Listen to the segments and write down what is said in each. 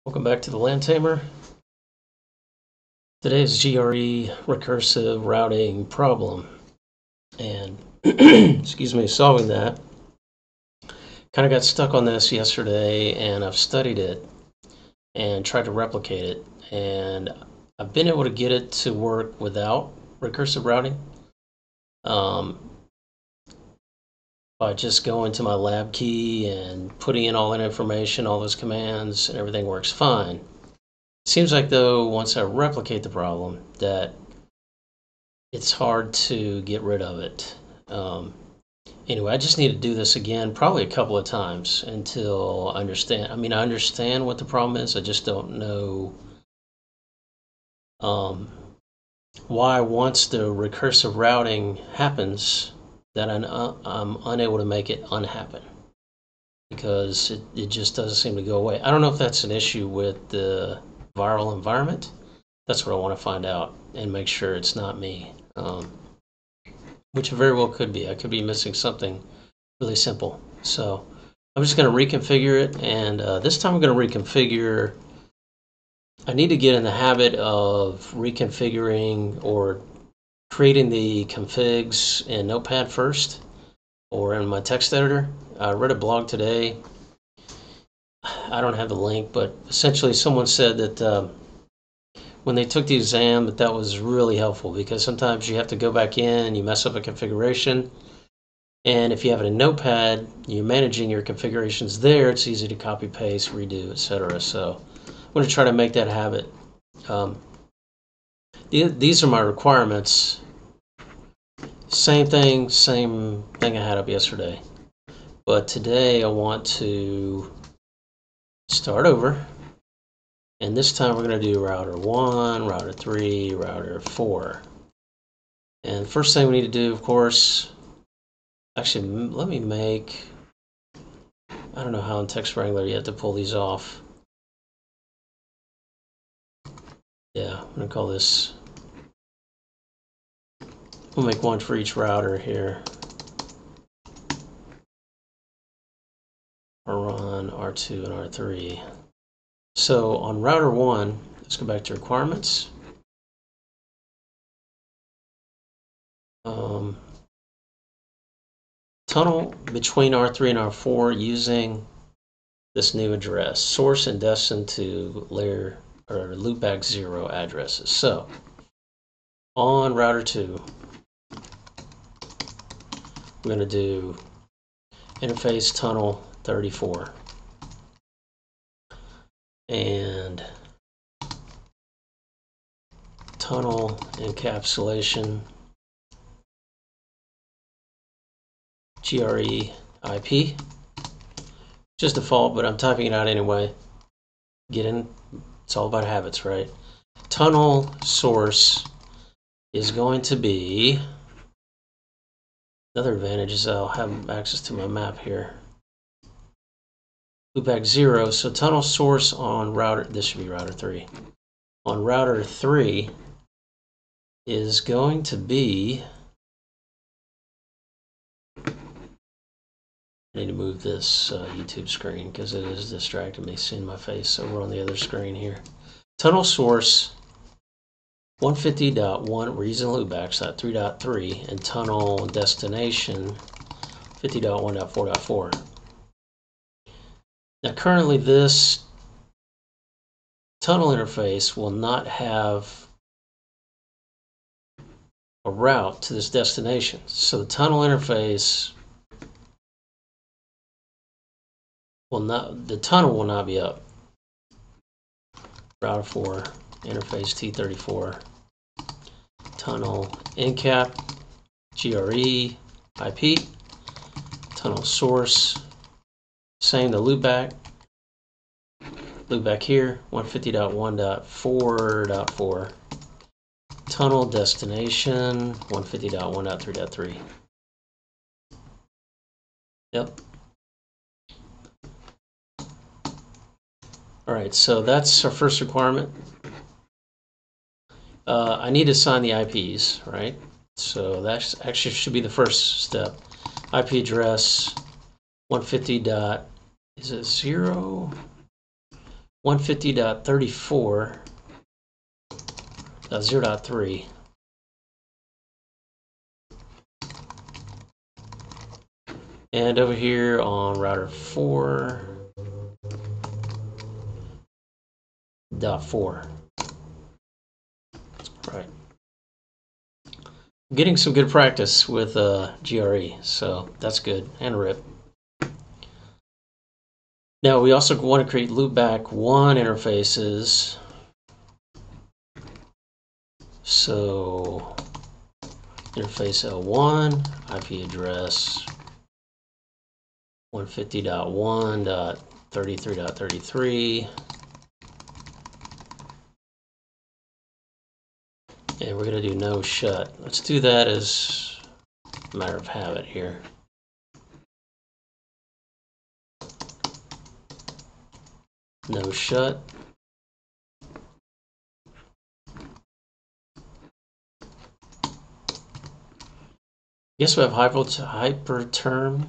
Welcome back to the Land Tamer. Today's GRE recursive routing problem. And, excuse me, solving that. Kind of got stuck on this yesterday, and I've studied it and tried to replicate it. And I've been able to get it to work without recursive routing by just going to my lab key and putting in all that information, all those commands, and everything works fine. Seems like, though, once I replicate the problem, that it's hard to get rid of it. Anyway, I just need to do this again, probably a couple of times until I understand. I mean, I understand what the problem is. I just don't know why once the recursive routing happens that I'm unable to make it unhappen, because it just doesn't seem to go away. I don't know if that's an issue with the viral environment. That's what I want to find out and make sure it's not me, which very well could be. I could be missing something really simple. So I'm just going to reconfigure it, and this time I'm going to reconfigure. I need to get in the habit of reconfiguring or creating the configs in Notepad first or in my text editor. I read a blog today. I don't have the link, but essentially someone said that when they took the exam that was really helpful, because sometimes you have to go back in and you mess up a configuration. And if you have it in Notepad, you're managing your configurations there. It's easy to copy, paste, redo, etc. So I'm going to try to make that habit. These are my requirements. Same thing I had up yesterday. But today I want to start over. And this time we're going to do router 1, router 3, router 4. And first thing we need to do, of course, actually, let me make, I don't know how in Text Wrangler you have to pull these off. Yeah, I'm going to call this, we'll make one for each router here. R1, R2, and R3. So on router 1, let's go back to requirements. Tunnel between R3 and R4 using this new address, source and destined to layer or loopback 0 addresses. So on router 2, we're going to do interface tunnel 34 and tunnel encapsulation GRE IP. Just default, but I'm typing it out anyway. Get in. It's all about habits, right? Tunnel source is going to be, another advantage is I'll have access to my map here. Loopback 0. So tunnel source on router, this should be router 3. On router 3 is going to be, I need to move this YouTube screen because it is distracting me seeing my face, so we're on the other screen here. Tunnel source 150.1, we're using loopbacks, 3.3, and tunnel destination 50.1.4.4. Now currently this tunnel interface will not have a route to this destination. So the tunnel interface the tunnel will not be up. Router 4, interface T34, tunnel encap, GRE, IP, tunnel source, same, the loopback here, 150.1.4.4, tunnel destination, 150.1.3.3. Yep. All right, so that's our first requirement. I need to assign the IPs, right? So that actually should be the first step. IP address 150. Is it 0? 150.34.0.3. And over here on router 4.4. Right. I'm getting some good practice with GRE, so that's good, and RIP. Now we also want to create loopback 1 interfaces. So interface L1, IP address 150.1.33.33. And we're going to do no shut. Let's do that as a matter of habit here. No shut. Guess we have hyperterm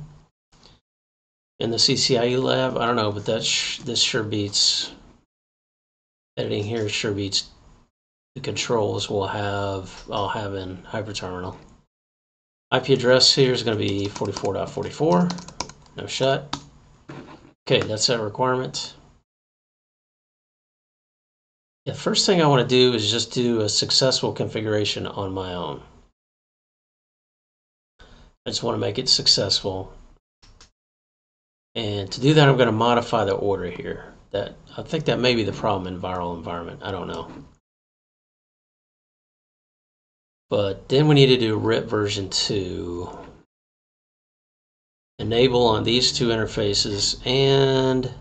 in the CCIE lab. I don't know, but this sure beats editing here. Sure beats the controls I'll have in hyperterminal. IP address here is going to be 44.44. No shut. Okay, that's that requirement. The first thing I want to do is just do a successful configuration on my own. I just want to make it successful. And to do that, I'm going to modify the order here. I think that may be the problem in viral environment. I don't know. But then we need to do RIP version 2. Enable on these two interfaces, and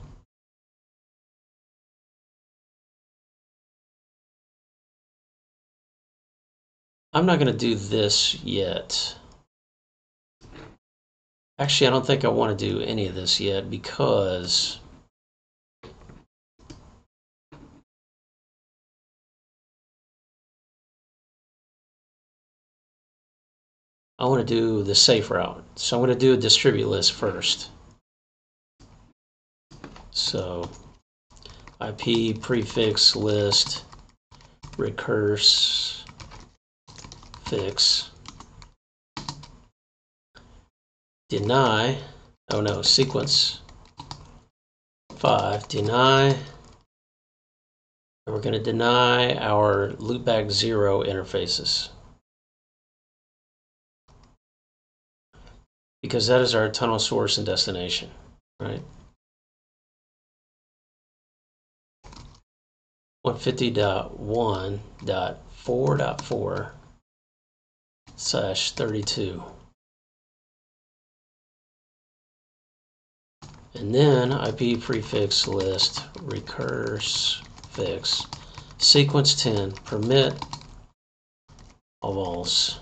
I'm not going to do this yet. Actually, I don't think I want to do any of this yet because I want to do the safe route. So I'm going to do a distribute list first. So IP prefix list recurse fix deny, oh no, sequence 5 deny, and we're going to deny our loopback 0 interfaces because that is our tunnel source and destination, right? 150.1.4.4/32. And then IP prefix list recurse fix sequence 10 permit all vols.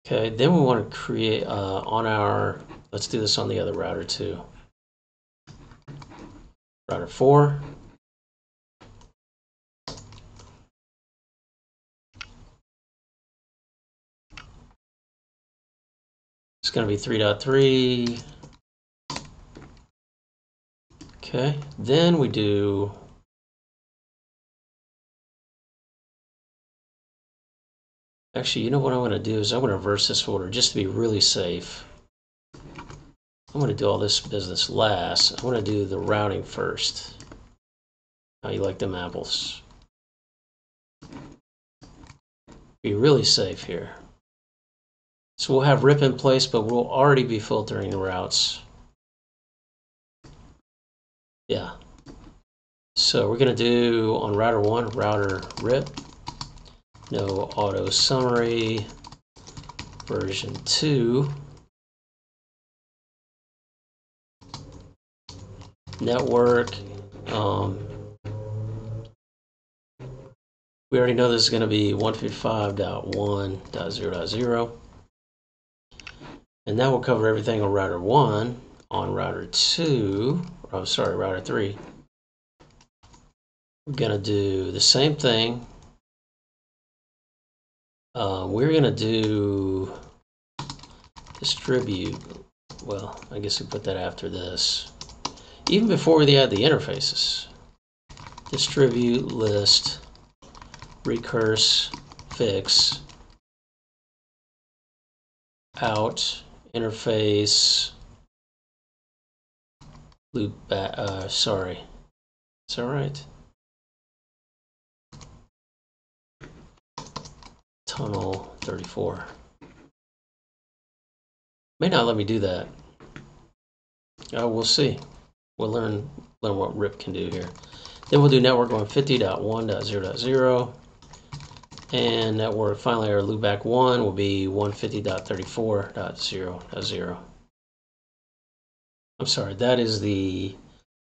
Okay, then we want to create on our, let's do this on the other router too. Router 4. It's going to be 3.3. Okay, then we do actually, you know what I'm going to do is I'm going to reverse this order just to be really safe. I'm going to do all this business last. I want to do the routing first. How you like them apples? Be really safe here. So we'll have RIP in place, but we'll already be filtering the routes. Yeah. So we're going to do on router 1, router RIP. No auto summary. Version 2. Network. We already know this is going to be 155.1.0.0. And that will cover everything on router 1. On router 2, oh sorry, router 3, we're going to do the same thing. We're going to do distribute, well, I guess we put that after this. Even before we add the interfaces. Distribute list recurse fix out interface loop back. Sorry, is that right? Tunnel 34. May not let me do that. We'll see. We'll learn what RIP can do here. Then we'll do network 150.1.0.0, and network finally our loopback 1 will be 150.34.0.0. I'm sorry, that is the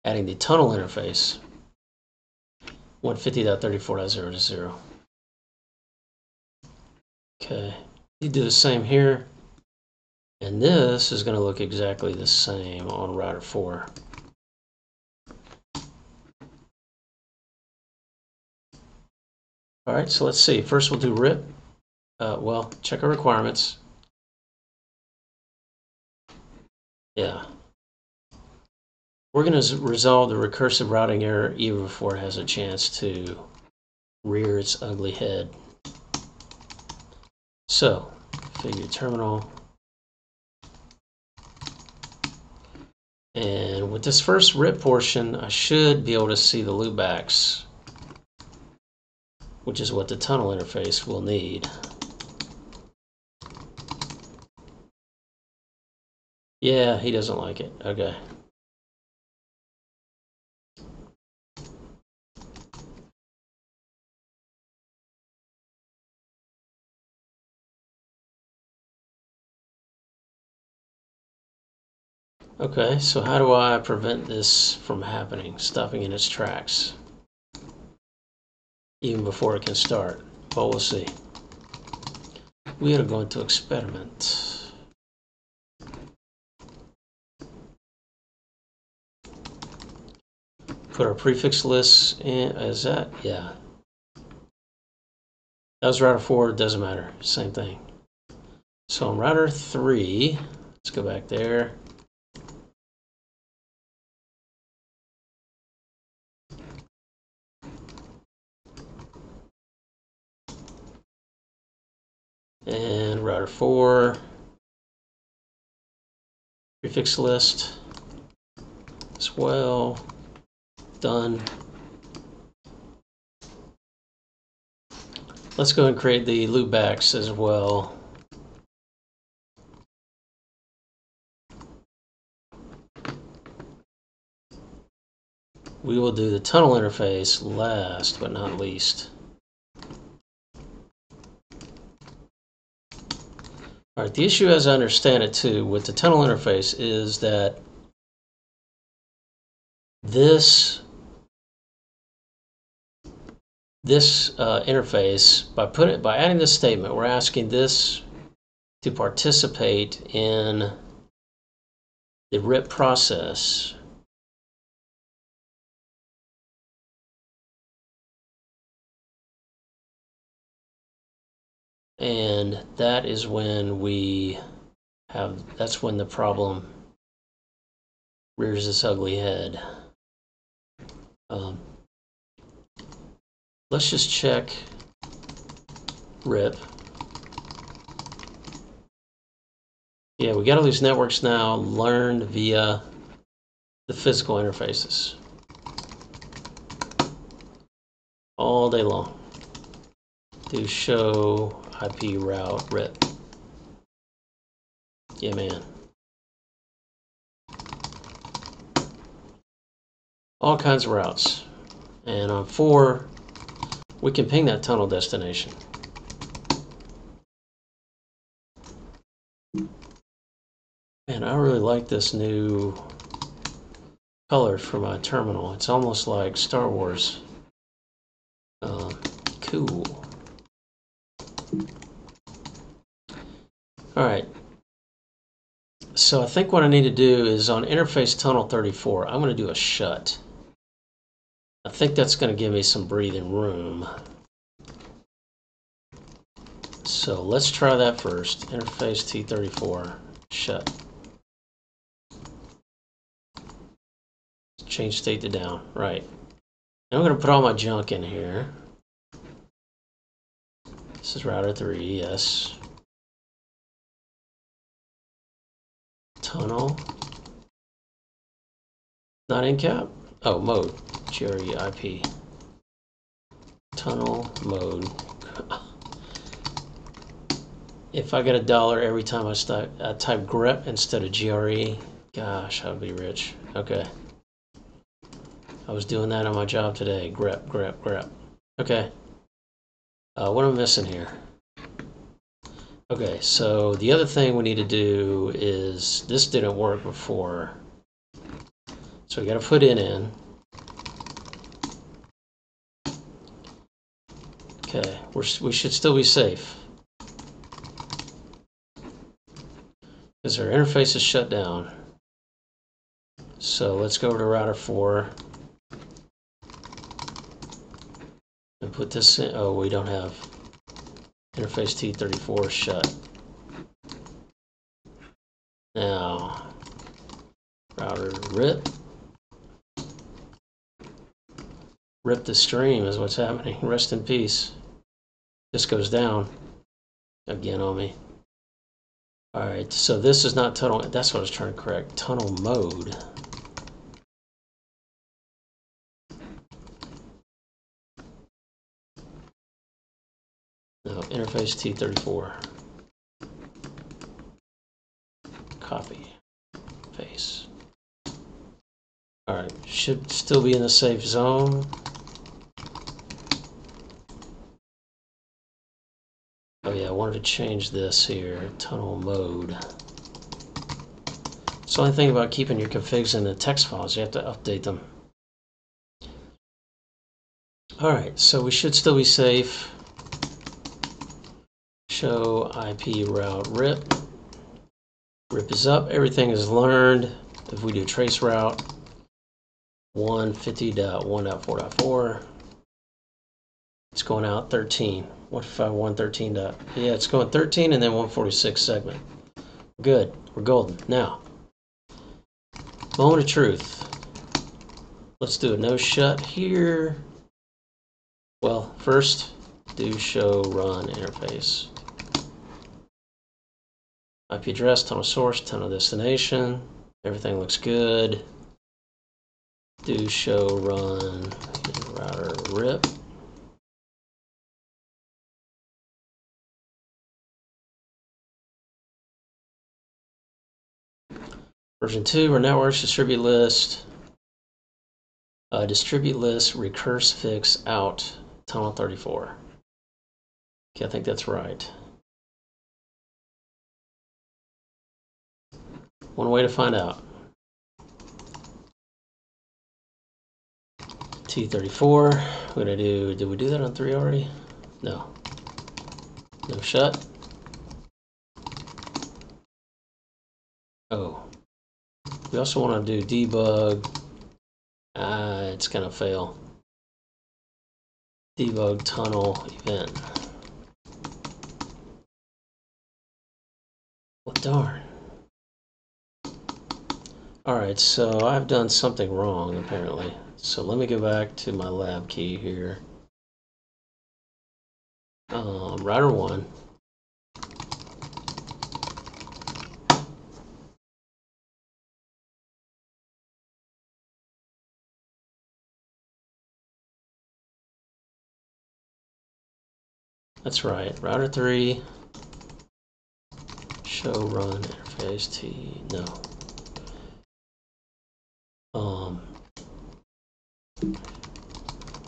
adding the tunnel interface 150.34.0.0. Okay, you do the same here, and this is going to look exactly the same on router 4. All right, so let's see. First, we'll do RIP. Well, check our requirements. Yeah. We're going to resolve the recursive routing error even before it has a chance to rear its ugly head. So, figure terminal. And with this first RIP portion, I should be able to see the loopbacks, which is what the tunnel interface will need. Yeah, he doesn't like it. Okay. Okay, so how do I prevent this from happening, stopping in its tracks, even before it can start? Well, we'll see. We are going to experiment. Put our prefix lists in. Is that? Yeah. That was router 4. Doesn't matter. Same thing. So on router 3, let's go back there. And router 4, prefix list as well. Done. Let's go and create the loopbacks as well. We will do the tunnel interface last but not least. All right, the issue as I understand it too with the tunnel interface is that this interface, by adding this statement, we're asking this to participate in the RIP process. And that is when that's when the problem rears its ugly head. Let's just check RIP. Yeah, we got all these networks now learned via the physical interfaces all day long. Do show IP route RIP. Yeah, man. All kinds of routes. And on 4, we can ping that tunnel destination. Man, I really like this new color for my terminal. It's almost like Star Wars. Cool. All right. So I think what I need to do is on interface tunnel 34, I'm going to do a shut. I think that's going to give me some breathing room. So let's try that first. Interface T34. shut. Change state to down, right. And I'm going to put all my junk in here. This is router 3, yes. Tunnel. Not encap? Oh, mode. GRE IP. Tunnel mode. If I get $1 every time I type grep instead of GRE, gosh, I'd be rich. Okay. I was doing that on my job today. Grep, grep, grep. Okay. What am I missing here? Okay, so the other thing we need to do is, this didn't work before. So we got to put it in. Okay, we should still be safe. Because our interface is shut down. So let's go over to router 4. And put this in. Oh, we don't have interface T34 shut. Now, router rip. Rip the stream is what's happening. Rest in peace. This goes down again on me. Alright, so this is not tunnel. That's what I was trying to correct. Tunnel mode. No, interface T34. Copy. Face. Alright, should still be in the safe zone. Oh yeah, I wanted to change this here. Tunnel mode. It's the only thing about keeping your configs in the text files. You have to update them. Alright, so we should still be safe. Show IP route rip. Rip is up. Everything is learned. If we do trace route 150.1.4.4, it's going out 13. 151.13. Yeah, it's going 13 and then 146 segment. Good. We're golden. Now, moment of truth. Let's do a no shut here. Well, first, do show run interface. IP address, tunnel source, tunnel destination. Everything looks good. Do show run router rip. Version 2, our networks, distribute list. Distribute list, recurse fix out, tunnel 34. Okay, I think that's right. One way to find out. T34, we're gonna do, did we do that on 3 already? No. No shut. Oh. We also want to do debug. It's gonna fail. Debug tunnel event. Well, darn. Alright, so I've done something wrong apparently. So let me go back to my lab key here. Router 1. That's right. Router 3. Show run interface T. No.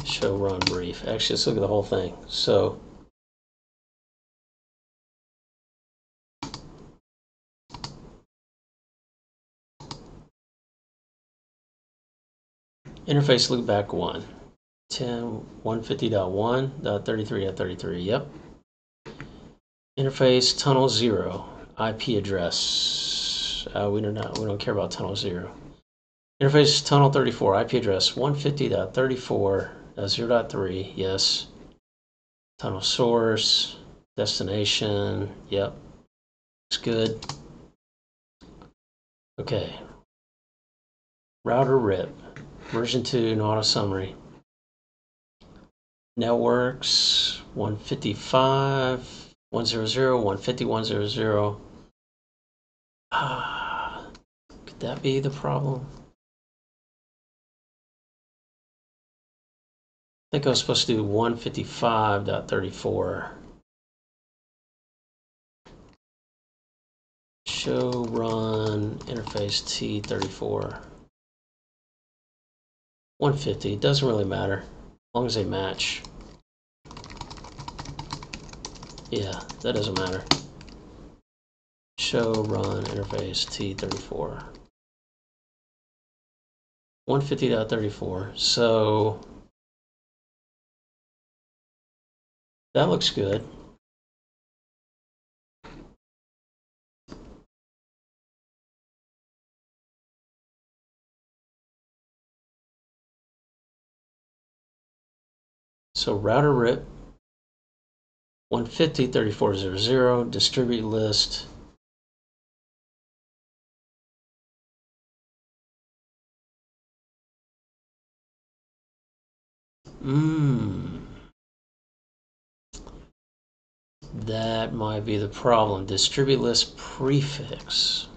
Show run brief. Actually, let's look at the whole thing. So interface loopback 1. 150.1.33.33. Yep. Interface tunnel 0. IP address. We don't care about tunnel 0. Interface tunnel 34. IP address 150.34.0.3. Yes. Tunnel source. Destination. Yep. Looks good. Okay. Router RIP, version 2, and auto summary. Networks 155, 100, 150, 100. Could that be the problem? I think I was supposed to do 155.34. Show run interface T34. 150, doesn't really matter, as long as they match. Yeah, that doesn't matter. Show run interface T34. 150.34. So that looks good. So router RIP 150.34.00 distribute list. That might be the problem. Distribute list prefix.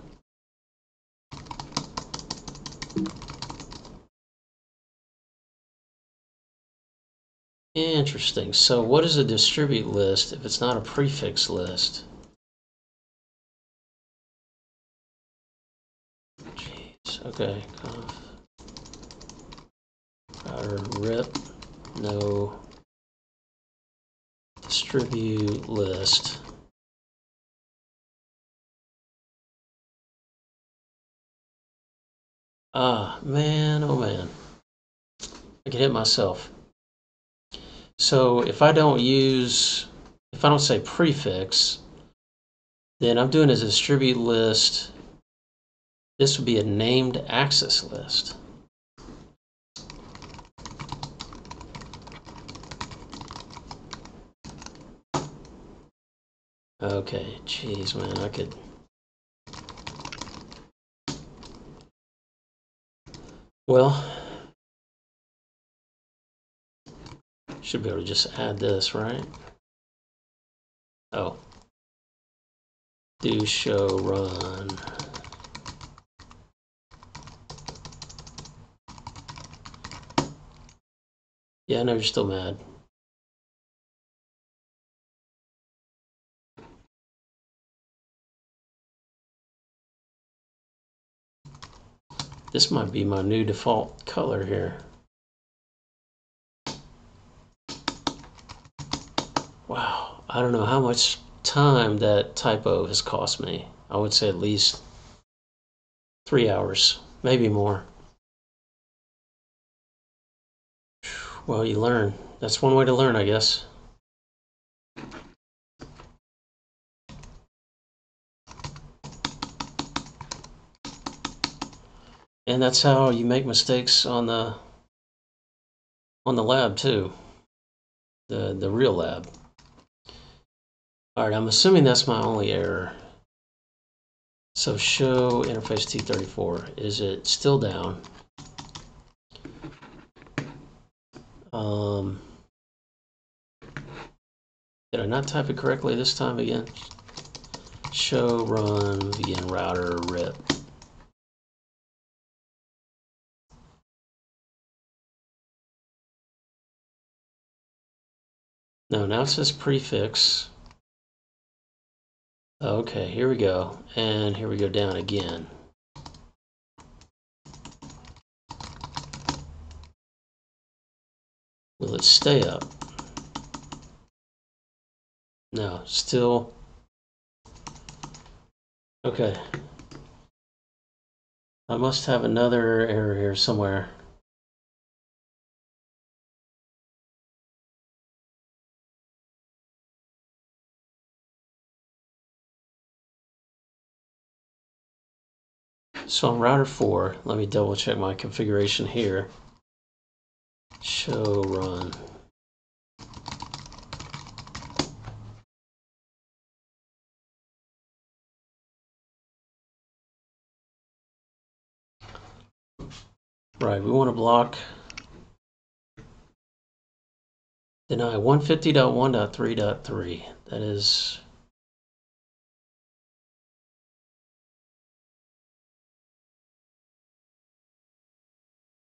Interesting. So what is a distribute list if it's not a prefix list? Jeez. Okay. Router RIP. No distribute list. Ah, man, oh man. I can hit myself. So if I don't say prefix, then I'm doing a distribute list. This would be a named access list. Okay, geez, man, I could. Well, should be able to just add this, right? Oh. Do show run. Yeah, I know you're still mad. This might be my new default color here. Wow, I don't know how much time that typo has cost me. I would say at least 3 hours, maybe more. Well, you learn. That's one way to learn, I guess. And that's how you make mistakes on the lab too, the real lab. All right, I'm assuming that's my only error. So show interface T34. Is it still down? Did I not type it correctly this time again? Show run begin router RIP. No, now it says prefix. Okay, here we go. And here we go down again. Will it stay up? No, still. Okay. I must have another error here somewhere. So on router 4, let me double check my configuration here. Show run. Right, we want to block deny 150.1.3.3. That is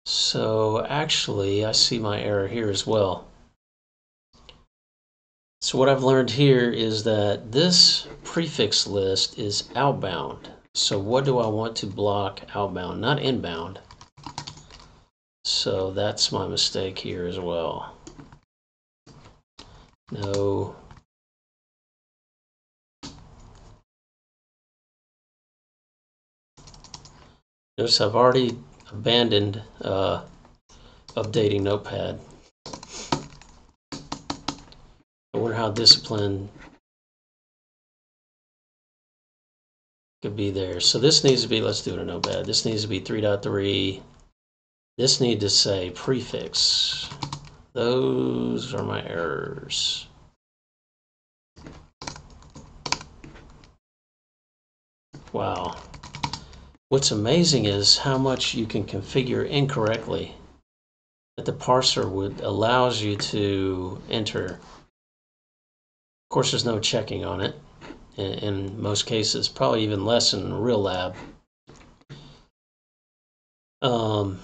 so actually I see my error here as well. So what I've learned here is that this prefix list is outbound. So what do I want to block outbound, not inbound? So that's my mistake here as well. No. Notice I've already abandoned updating Notepad. I wonder how disciplined could be there. So this needs to be, let's do it in Notepad. This needs to be 3.3. This needs to say prefix. Those are my errors. Wow. What's amazing is how much you can configure incorrectly that the parser allows you to enter. Of course, there's no checking on it in most cases, probably even less in real lab. And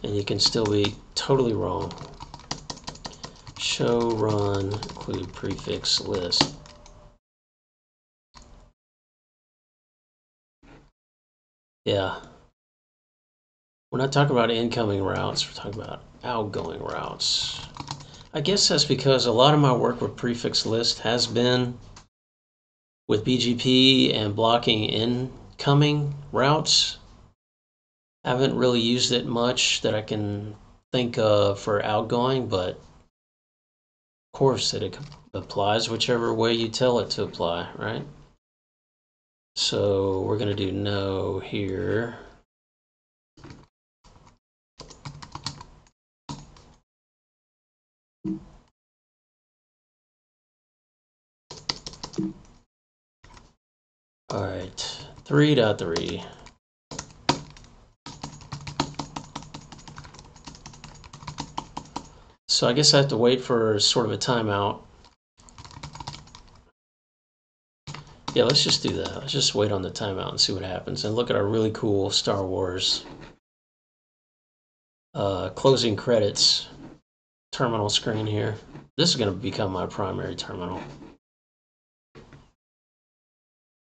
you can still be totally wrong. Show run include prefix list. Yeah. We're not talking about incoming routes, we're talking about outgoing routes. I guess that's because a lot of my work with prefix list has been with BGP and blocking incoming routes. I haven't really used it much that I can think of for outgoing, but of course it applies whichever way you tell it to apply, right? So we're going to do no here. All right, 3.3. So I guess I have to wait for sort of a timeout. Yeah, let's just do that. Let's just wait on the timeout and see what happens. And look at our really cool Star Wars closing credits terminal screen here. This is going to become my primary terminal.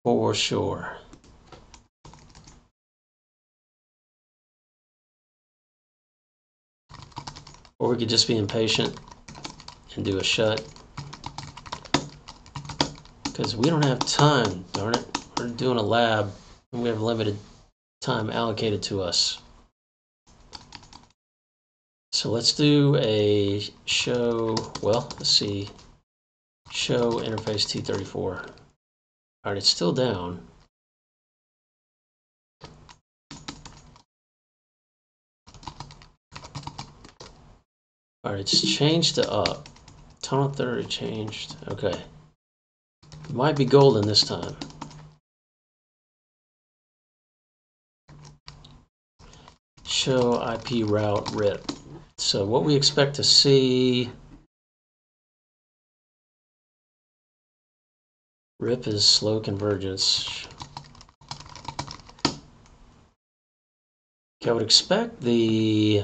For sure. Or we could just be impatient and do a shut. Because we don't have time, darn it. We're doing a lab and we have limited time allocated to us. So let's do a show, well, let's see. Show interface T34. All right, it's still down. All right, it's changed to up. Tunnel 30 changed. Okay. It might be golden this time. Show IP route RIP. So what we expect to see, RIP is slow convergence. Okay, I would expect the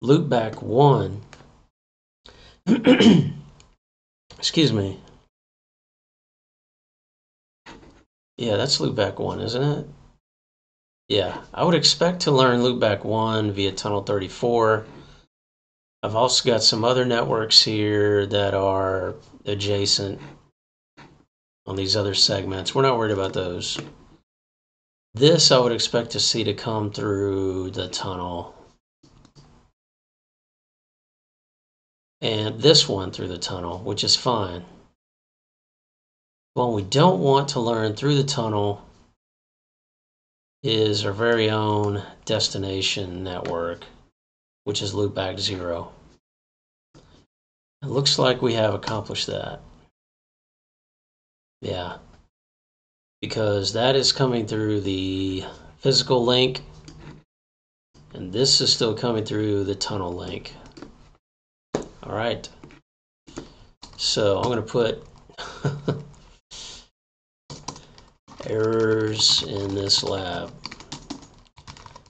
loopback 1, excuse me. Yeah, that's loopback 1, isn't it? Yeah, I would expect to learn loopback 1 via tunnel 34. I've also got some other networks here that are adjacent on these other segments. We're not worried about those. This I would expect to see to come through the tunnel. And this one through the tunnel, which is fine. What we don't want to learn through the tunnel is our very own destination network, which is loopback 0. It looks like we have accomplished that. Yeah. because that is coming through the physical link, and this is still coming through the tunnel link. All right, so I'm going to put errors in this lab,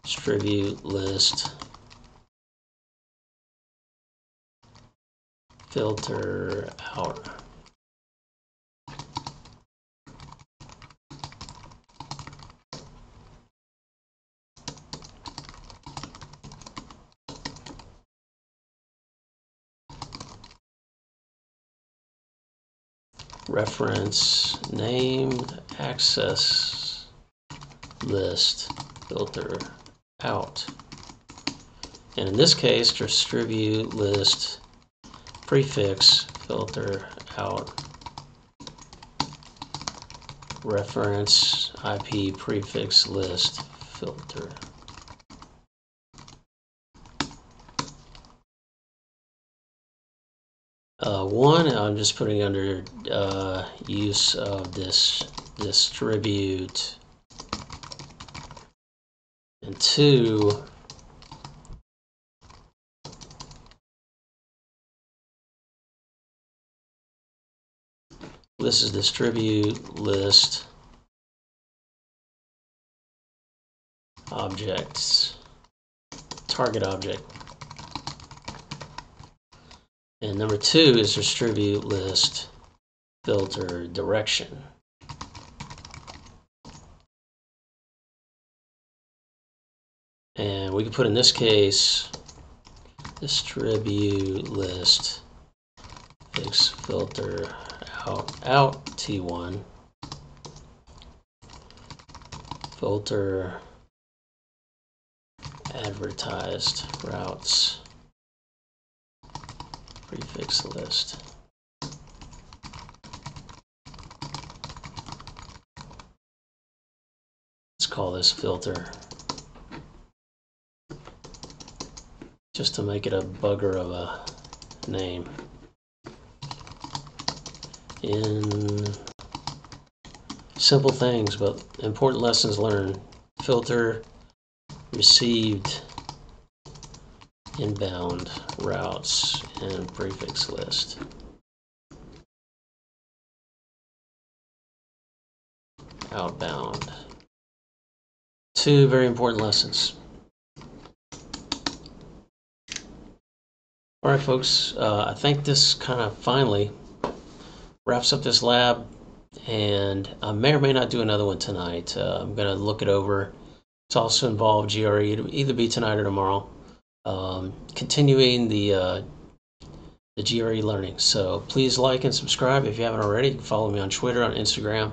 distribute list, filter out. Reference named access list filter out. And in this case, distribute list prefix filter out. Reference IP prefix list filter. One, I'm just putting under use of this distribute, and two, this is distribute list objects, target object. And number two is distribute list filter direction. And we can put in this case distribute list fix filter out T1 filter advertised routes prefix list. Let's call this filter, just to make it a bugger of a name. In simple things but important lessons learned, filter received inbound routes and prefix list. Outbound. Two very important lessons. All right, folks, I think this kind of finally wraps up this lab, and I may or may not do another one tonight. I'm going to look it over. It's also involved GRE. It'll either be tonight or tomorrow. Continuing the GRE learning. So please like and subscribe if you haven't already. You can follow me on Twitter, on Instagram.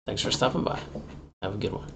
Thanks for stopping by. Have a good one.